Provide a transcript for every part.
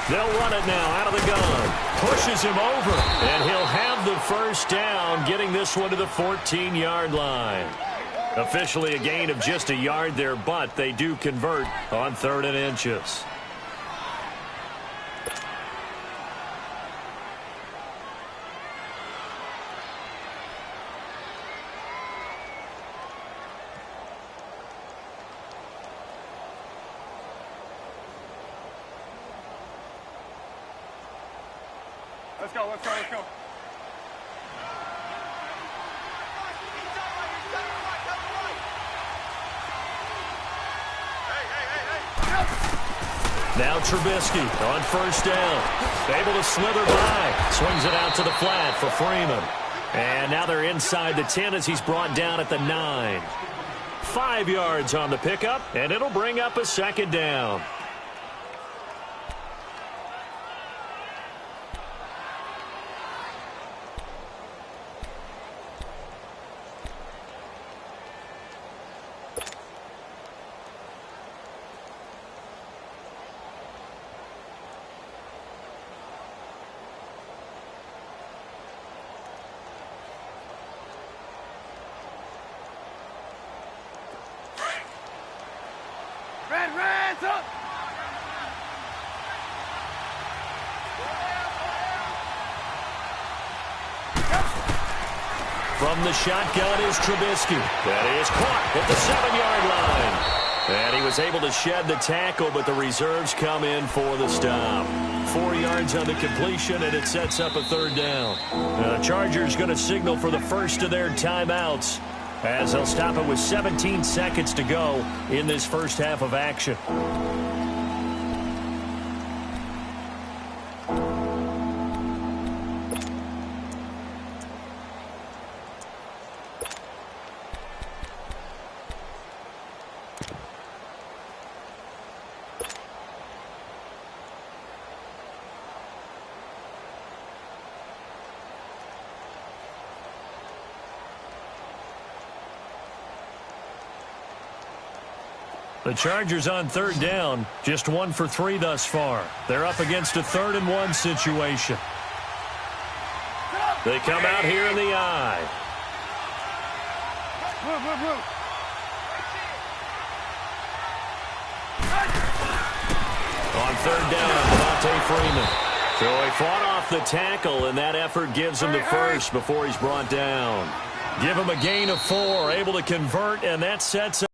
They'll run it now out of the gun. Pushes him over, and he'll have the first down, getting this one to the 14-yard line. Officially a gain of just a yard there, but they do convert on 3rd and inches. Let's go, let's go, let's go. Now Trubisky on 1st down. Able to slither by. Swings it out to the flat for Freeman. And now they're inside the 10 as he's brought down at the 9. 5 yards on the pickup, and it'll bring up a 2nd down. Reds up! From the shotgun is Trubisky. That is caught at the 7-yard line. And he was able to shed the tackle, but the reserves come in for the stop. 4 yards on the completion, and it sets up a 3rd down. The Chargers going to signal for the first of their timeouts, as they'll stop it with 17 seconds to go in this first half of action. The Chargers on 3rd down, just 1 for 3 thus far. They're up against a 3rd and 1 situation. They come out here in the eye. On 3rd down, Devontae Freeman. So he fought off the tackle, and that effort gives him the first before he's brought down. Give him a gain of 4, able to convert, and that sets up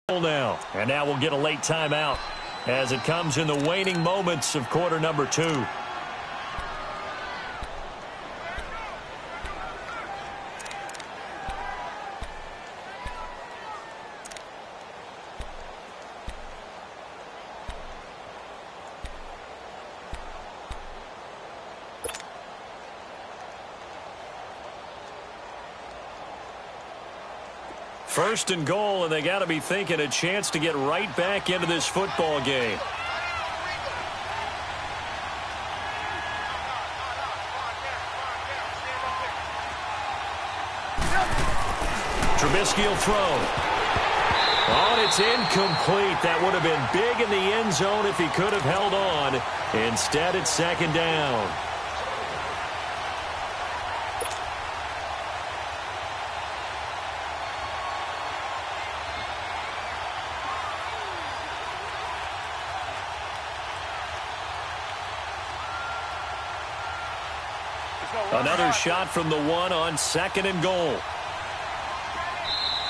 now. And now we'll get a late timeout as it comes in the waning moments of quarter number 2. First and goal, and they got to be thinking a chance to get right back into this football game. Trubisky will throw. Oh, and it's incomplete. That would have been big in the end zone if he could have held on. Instead, it's 2nd down. Another shot from the 1 on 2nd and goal.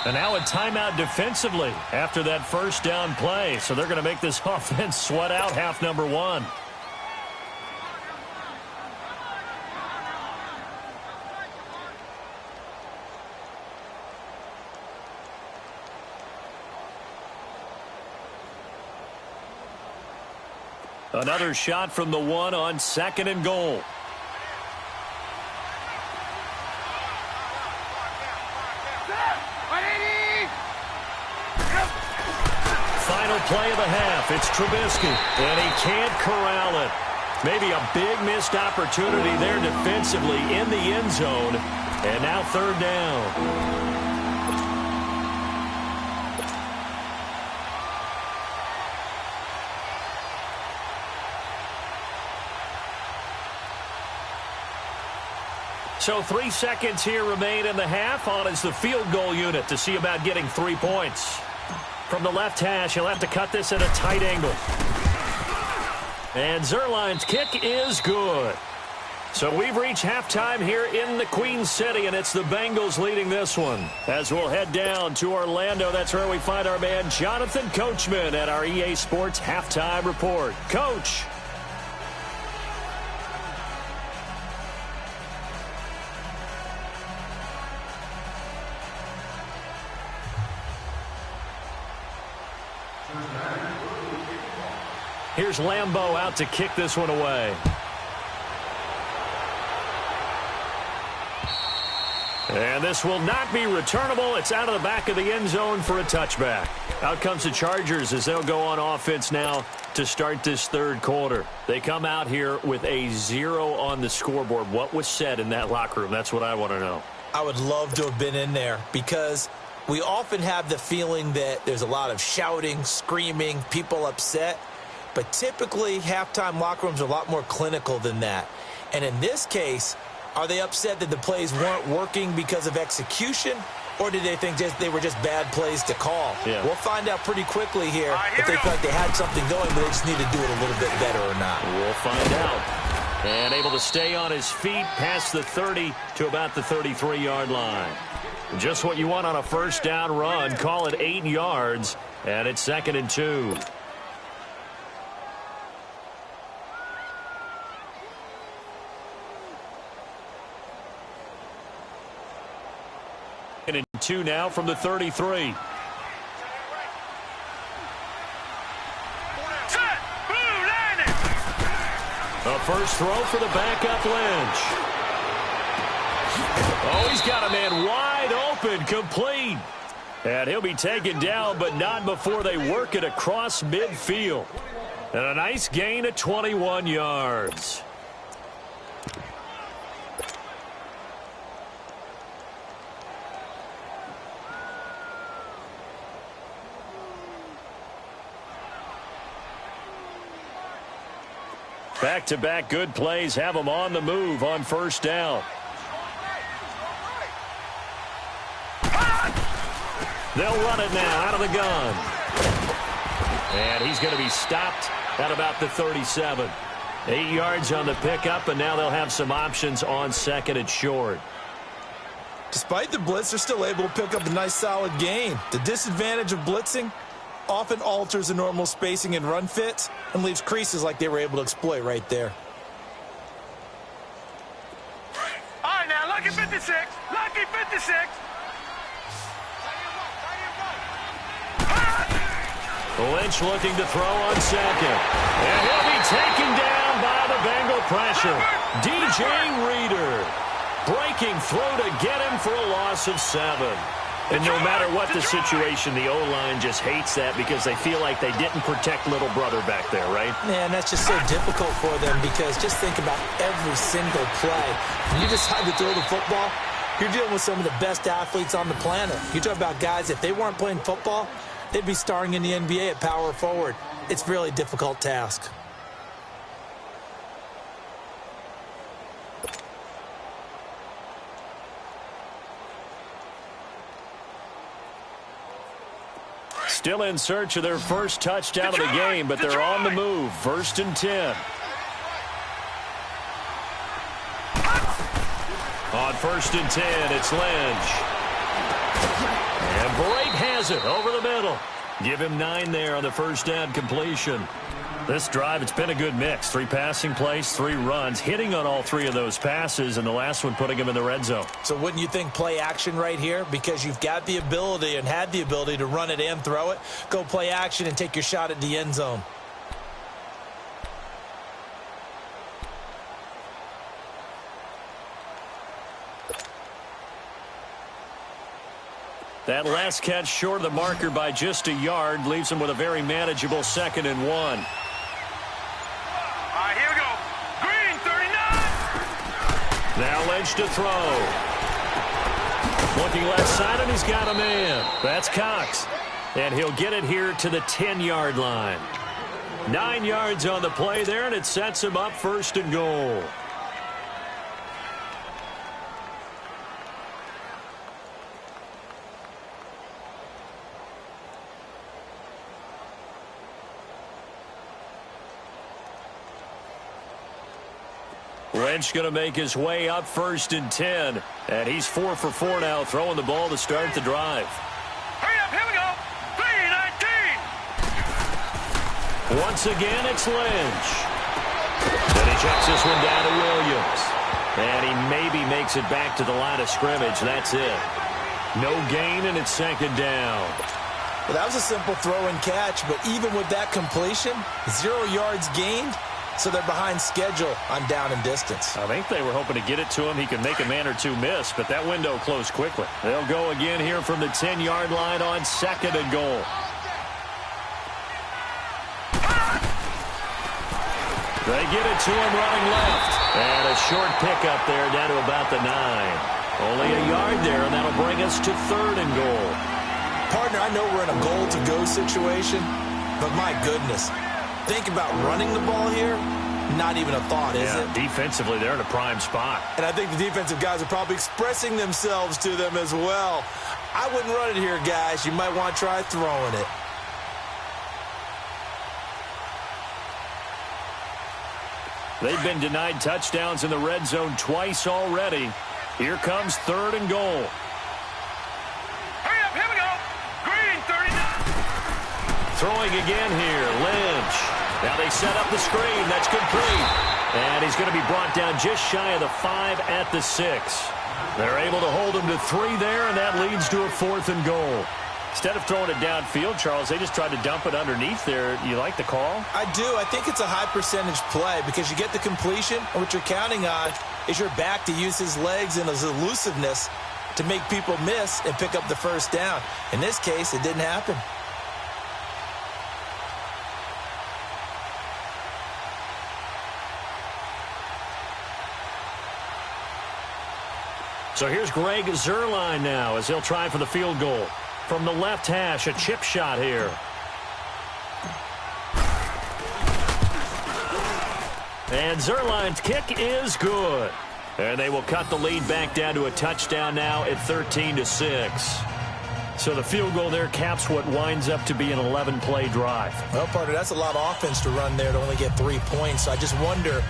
And now a timeout defensively after that first down play. So they're going to make this offense sweat out half number 1. Another shot from the 1 on 2nd and goal. Final play of the half. It's Trubisky, and he can't corral it. Maybe a big missed opportunity there defensively in the end zone. And now 3rd down. So 3 seconds here remain in the half. On is the field goal unit to see about getting 3 points. From the left hash, he'll have to cut this at a tight angle. And Zerline's kick is good. So we've reached halftime here in the Queen City, and it's the Bengals leading this one. As we'll head down to Orlando, that's where we find our man Jonathan Coachman at our EA Sports Halftime Report. Coach. Here's Lambeau out to kick this one away. And this will not be returnable. It's out of the back of the end zone for a touchback. Out comes the Chargers as they'll go on offense now to start this third quarter. They come out here with a 0 on the scoreboard. What was said in that locker room? That's what I want to know. I would love to have been in there because we often have the feeling that there's a lot of shouting, screaming, people upset. But typically, halftime locker rooms are a lot more clinical than that. And in this case, are they upset that the plays weren't working because of execution, or did they think they were just bad plays to call? Yeah. We'll find out pretty quickly here if they felt like they had something going, but they just need to do it a little bit better or not. We'll find out. And able to stay on his feet past the 30 to about the 33-yard line. Just what you want on a first down run. Call it 8 yards, and it's 2nd and 2. And 2 now from the 33. A first throw for the backup Lynch. Oh, he's got a man wide open, complete. And he'll be taken down, but not before they work it across midfield. And a nice gain of 21 yards. Back-to-back good plays have them on the move on first down. They'll run it now out of the gun. And he's going to be stopped at about the 37. 8 yards on the pickup, and now they'll have some options on 2nd and short. Despite the blitz, they're still able to pick up a nice solid gain. The disadvantage of blitzing often alters the normal spacing and run fits and leaves creases like they were able to exploit right there. All right, now, lucky 56. Lucky 56. Lynch looking to throw on 2nd. And he'll be taken down by the Bengal pressure. DJ Reader breaking through to get him for a loss of 7. And no matter what the situation, the O-line just hates that because they feel like they didn't protect little brother back there, right? Man, that's just so difficult for them because just think about every single play. When you decide to throw the football, you're dealing with some of the best athletes on the planet. You talk about guys, if they weren't playing football, they'd be starring in the NBA at power forward. It's a really difficult task. Still in search of their first touchdown of the game, but they're on the move. 1st and 10. On 1st and 10, it's Lynch. And Brake has it over the middle. Give him 9 there on the first down completion. This drive, it's been a good mix. 3 passing plays, 3 runs, hitting on all 3 of those passes, and the last one putting him in the red zone. So wouldn't you think play action right here? Because you've got the ability and had the ability to run it and throw it. Go play action and take your shot at the end zone. That last catch short of the marker by just a yard leaves him with a very manageable 2nd and 1. All right, here we go. Green, 39. Now Lynch to throw. Looking left side, and he's got a man. That's Cox. And he'll get it here to the 10-yard line. 9 yards on the play there, and it sets him up 1st and goal. Lynch going to make his way up 1st and 10. And he's 4 for 4 now, throwing the ball to start the drive. Hurry up, here we go. 3-19. Once again, it's Lynch. And he checks this one down to Williams. And he maybe makes it back to the line of scrimmage. That's it. No gain, and it's 2nd down. Well, that was a simple throw and catch, but even with that completion, 0 yards gained, so they're behind schedule on down and distance. I think they were hoping to get it to him. He could make a man or two miss, but that window closed quickly. They'll go again here from the 10-yard line on 2nd and goal. They get it to him running left. And a short pickup there down to about the 9. Only a yard there, and that'll bring us to 3rd and goal. Partner, I know we're in a goal-to-go situation, but my goodness, think about running the ball here. Not even a thought, is it? Defensively, they're in a prime spot. And I think the defensive guys are probably expressing themselves to them as well. I wouldn't run it here, guys. You might want to try throwing it. They've been denied touchdowns in the red zone twice already. Here comes 3rd and goal. Hurry up, here we go. Green, 39. Throwing again here, Lynch. Now they set up the screen. That's complete. And he's going to be brought down just shy of the 5 at the 6. They're able to hold him to 3 there, and that leads to a 4th and goal. Instead of throwing it downfield, Charles, they just tried to dump it underneath there. You like the call? I do. I think it's a high percentage play because you get the completion, and what you're counting on is your back to use his legs and his elusiveness to make people miss and pick up the 1st down. In this case, it didn't happen. So here's Greg Zuerlein now as he'll try for the field goal. From the left hash, a chip shot here. And Zuerlein's kick is good. And they will cut the lead back down to a touchdown now at 13-6. So the field goal there caps what winds up to be an 11-play drive. Well, partner, that's a lot of offense to run there to only get 3 points. So I just wonder,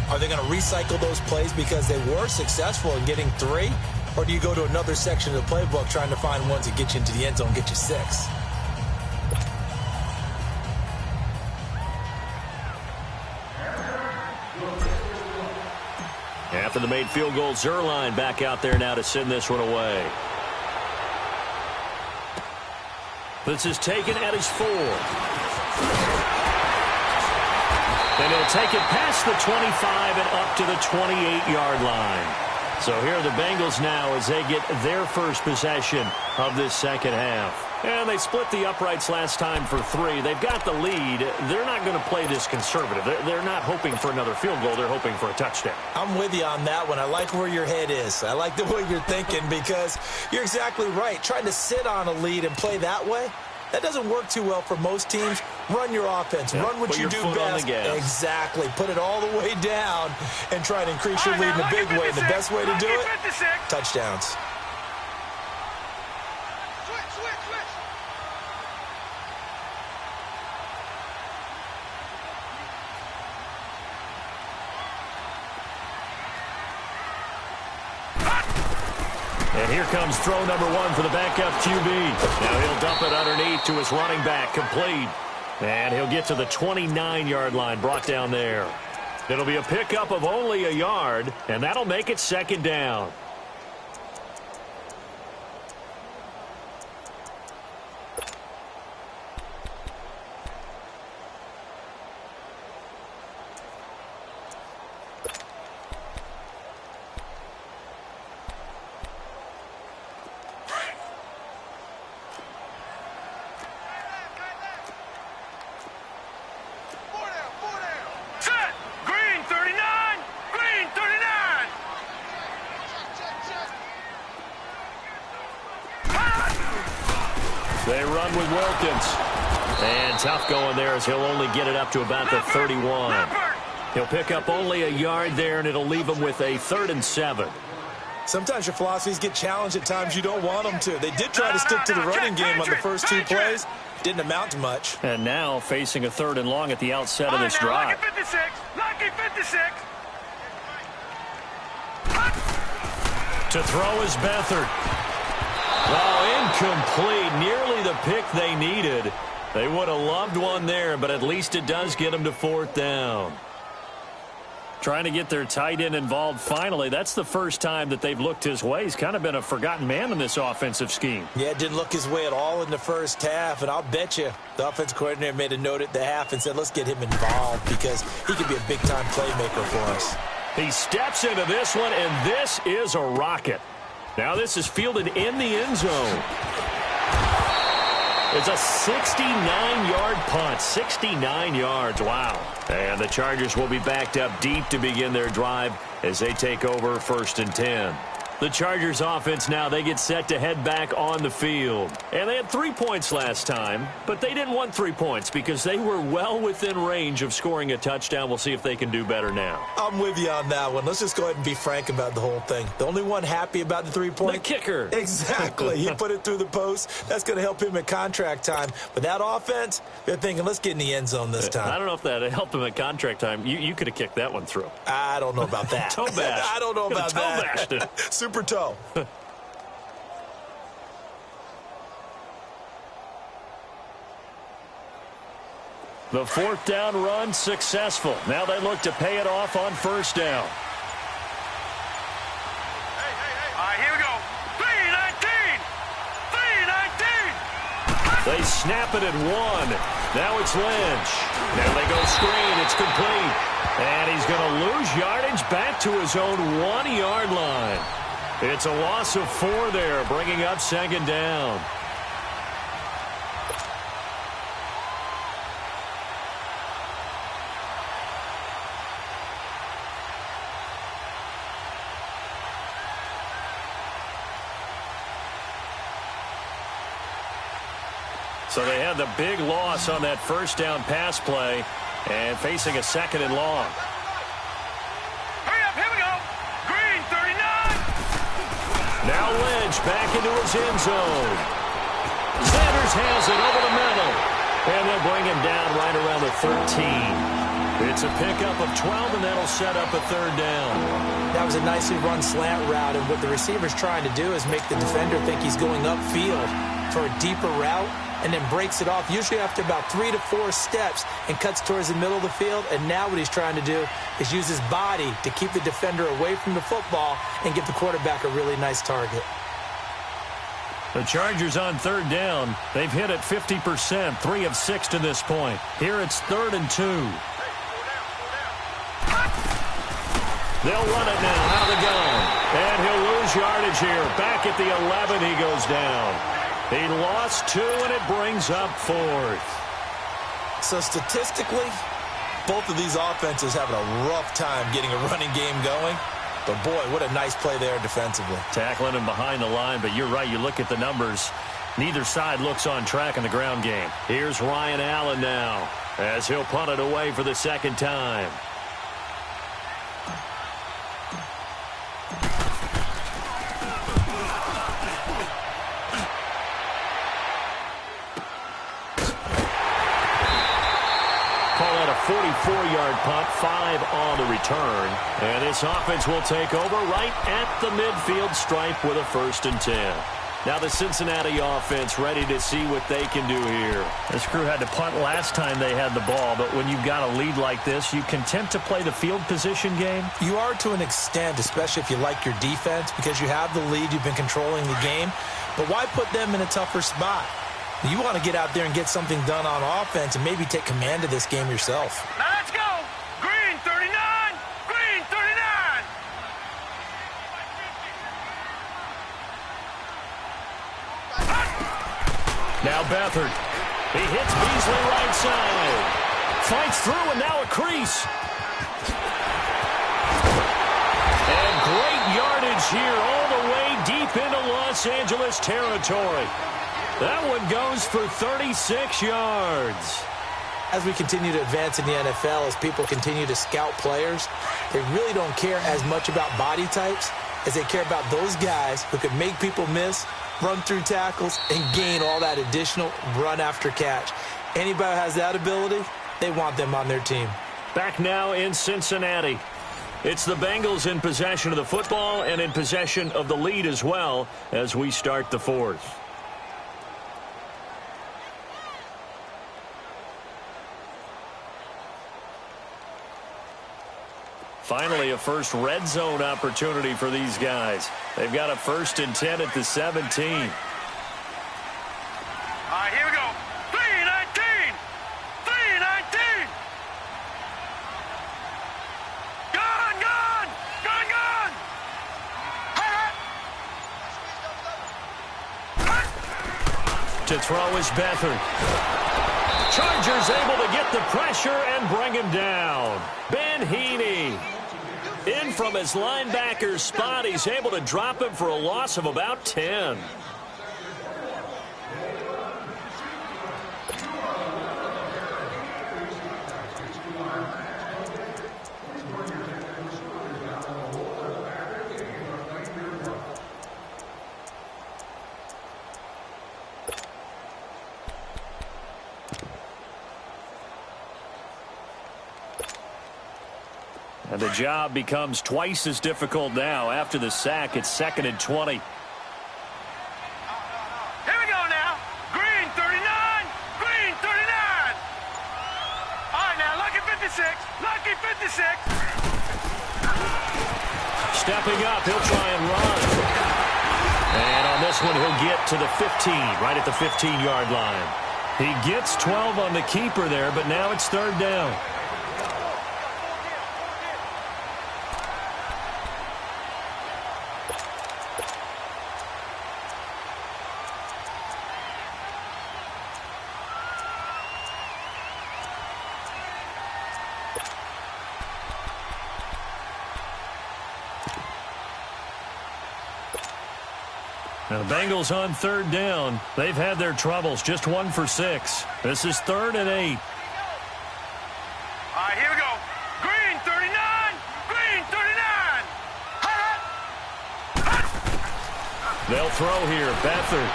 are they going to recycle those plays because they were successful in getting 3? Or do you go to another section of the playbook trying to find ones that get you into the end zone and get you 6? After the made field goal, Zuerlein back out there now to send this one away. This is taken at his 4. And he'll take it past the 25 and up to the 28-yard line. So here are the Bengals now as they get their first possession of this 2nd half. And they split the uprights last time for 3. They've got the lead. They're not going to play this conservative. They're not hoping for another field goal. They're hoping for a touchdown. I'm with you on that one. I like where your head is. I like the way you're thinking because you're exactly right. Trying to sit on a lead and play that way, that doesn't work too well for most teams. Run your offense. Run what you do best. Exactly. Put it all the way down and try to increase your lead in a big way. And the best way to do it, touchdowns. And here comes throw number 1 for the backup QB. Now he'll dump it underneath to his running back, complete. And he'll get to the 29-yard line, brought down there. It'll be a pickup of only a yard, and that'll make it 2nd down. They run with Wilkins. And tough going there as he'll only get it up to about the 31. He'll pick up only a yard there, and it'll leave him with a 3rd and 7. Sometimes your philosophies get challenged at times you don't want them to. They did try to stick to the running game on the first 2 plays. Didn't amount to much. And now facing a 3rd and long at the outset of this drive. Lucky 56. Lucky 56. To throw is Beathard. Oh, incomplete. Nearly the pick they needed. They would have loved one there, but at least it does get them to 4th down. Trying to get their tight end involved finally. That's the first time that they've looked his way. He's kind of been a forgotten man in this offensive scheme. Yeah, it didn't look his way at all in the first half, and I'll bet you the offense coordinator made a note at the half and said, let's get him involved because he could be a big-time playmaker for us. He steps into this one, and this is a rocket. Now this is fielded in the end zone. It's a 69-yard punt. 69 yards. Wow. And the Chargers will be backed up deep to begin their drive as they take over 1st and 10. The Chargers offense now, they get set to head back on the field. And they had 3 points last time, but they didn't want 3 points because they were well within range of scoring a touchdown. We'll see if they can do better now. I'm with you on that one. Let's just go ahead and be frank about the whole thing. The only one happy about the 3-point? The kicker. Exactly. He put it through the post. That's going to help him at contract time. But that offense, they're thinking, let's get in the end zone this time. I don't know if that helped him at contract time. You could have kicked that one through. I don't know about that. Toe bash. I don't know about that. Toe bashed it. Super toe. The 4th down run successful. Now they look to pay it off on 1st down. All right, here we go. 3-19. 3-19. They snap it at 1. Now it's Lynch. Now they go screen. It's complete. And he's going to lose yardage back to his own 1-yard line. It's a loss of 4 there, bringing up 2nd down. So they had the big loss on that 1st down pass play and facing a 2nd and long. Hurry up, here we go. Green, 39. Now Lynch back into his end zone. Sanders has it over the middle. And they'll bring him down right around the 13. It's a pickup of 12, and that'll set up a 3rd down. That was a nicely run slant route, and what the receiver's trying to do is make the defender think he's going upfield for a deeper route, and then breaks it off, usually after about 3 to 4 steps, and cuts towards the middle of the field. And now what he's trying to do is use his body to keep the defender away from the football and give the quarterback a really nice target. The Chargers on 3rd down. They've hit it 50%, 3 of 6 to this point. Here it's 3rd and 2. They'll run it now out of the gun. And he'll lose yardage here. Back at the 11, he goes down. He lost 2, and it brings up 4th. So statistically, both of these offenses having a rough time getting a running game going. But, boy, what a nice play there defensively. Tackling him behind the line, but you're right. You look at the numbers. Neither side looks on track in the ground game. Here's Ryan Allen now as he'll punt it away for the 2nd time. Call that a 44-yard punt, 5 on the return. And this offense will take over right at the midfield stripe with a 1st and 10. Now the Cincinnati offense ready to see what they can do here. This crew had to punt last time they had the ball, but when you've got a lead like this, you content to play the field position game? You are to an extent, especially if you like your defense, because you have the lead, you've been controlling the game. But why put them in a tougher spot? You want to get out there and get something done on offense and maybe take command of this game yourself. Now let's go. Green, 39. Green, 39. Now Beathard. He hits Beasley right side. Fights through, and now a crease. And great yardage here all the way deep into Los Angeles territory. That one goes for 36 yards. As we continue to advance in the NFL, as people continue to scout players, they really don't care as much about body types as they care about those guys who can make people miss, run through tackles, and gain all that additional run after catch. Anybody who has that ability, they want them on their team. Back now in Cincinnati. It's the Bengals in possession of the football and in possession of the lead as well as we start the fourth. Finally, a first red zone opportunity for these guys. They've got a 1st and 10 at the 17. All right, here we go. 3-19. 3-19. Gone, gone. Gone, gone. To throw is Beathard. Chargers able to get the pressure and bring him down. Ben Heaney. In from his linebacker spot, he's able to drop him for a loss of about 10. And the job becomes twice as difficult now. After the sack, it's 2nd and 20. Here we go now. Green 39. Green 39. All right, now, lucky 56. Lucky 56. Stepping up, he'll try and run. And on this one, he'll get to the 15, right at the 15-yard line. He gets 12 on the keeper there, but now it's 3rd down. Now the Bengals on 3rd down. They've had their troubles. Just 1 for 6. This is 3rd and 8. All right, here we go. Green 39. Green 39. They'll throw here. Beathard.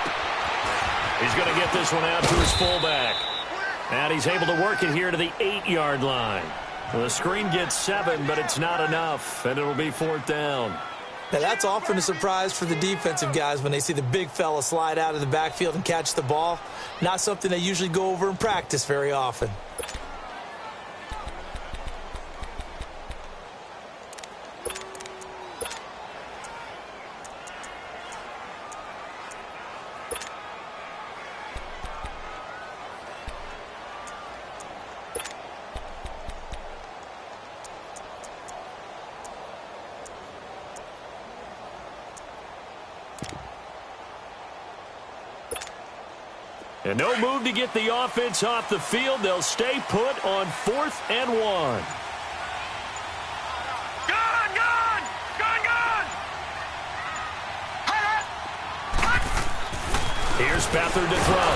He's going to get this one out to his fullback. And he's able to work it here to the 8-yard line. Well, the screen gets 7, but it's not enough, and it'll be 4th down. Now, that's often a surprise for the defensive guys when they see the big fella slide out of the backfield and catch the ball. Not something they usually go over in practice very often. And no move to get the offense off the field. They'll stay put on 4th and 1. Gone, gone. Gone, gone. Here's Beathard to throw.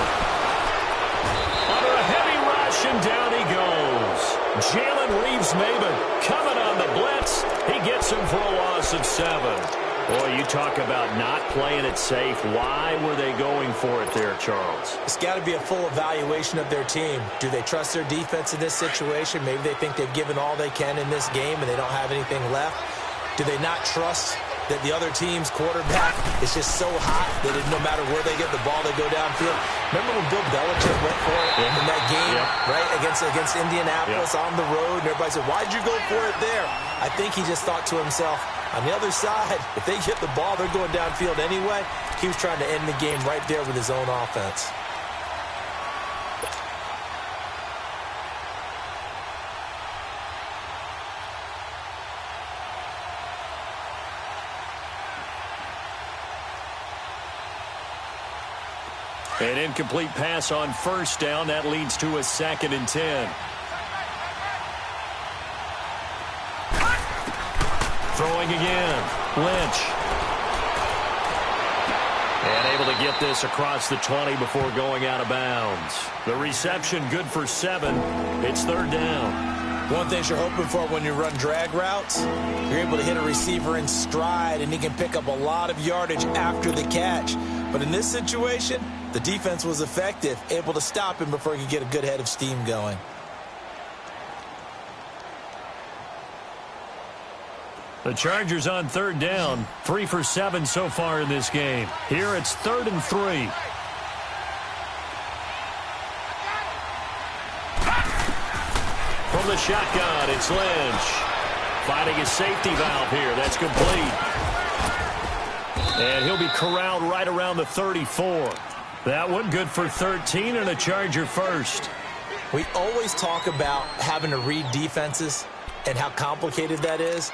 Under a heavy rush, and down he goes. Jalen Reeves-Maybin coming on the blitz. He gets him for a loss of 7. Boy, you talk about not playing it safe. Why were they going for it there, Charles? It's got to be a full evaluation of their team. Do they trust their defense in this situation? Maybe they think they've given all they can in this game and they don't have anything left. Do they not trust that the other team's quarterback is just so hot that no matter where they get the ball, they go downfield? Remember when Bill Belichick went for it in that game, right, against Indianapolis on the road, and everybody said, why'd you go for it there? I think he just thought to himself, on the other side, if they get the ball, they're going downfield anyway. He was trying to end the game right there with his own offense. An incomplete pass on 1st down. That leads to a 2nd and 10. Throwing again. Lynch. And able to get this across the 20 before going out of bounds. The reception good for 7. It's 3rd down. One thing you're hoping for when you run drag routes, you're able to hit a receiver in stride, and he can pick up a lot of yardage after the catch. But in this situation, the defense was effective, able to stop him before he could get a good head of steam going. The Chargers on third down, 3 for 7 so far in this game. Here it's 3rd and 3. From the shotgun, it's Lynch. Finding his safety valve here. That's complete. And he'll be corralled right around the 34. That one good for 13 and a Charger first. We always talk about having to read defenses and how complicated that is.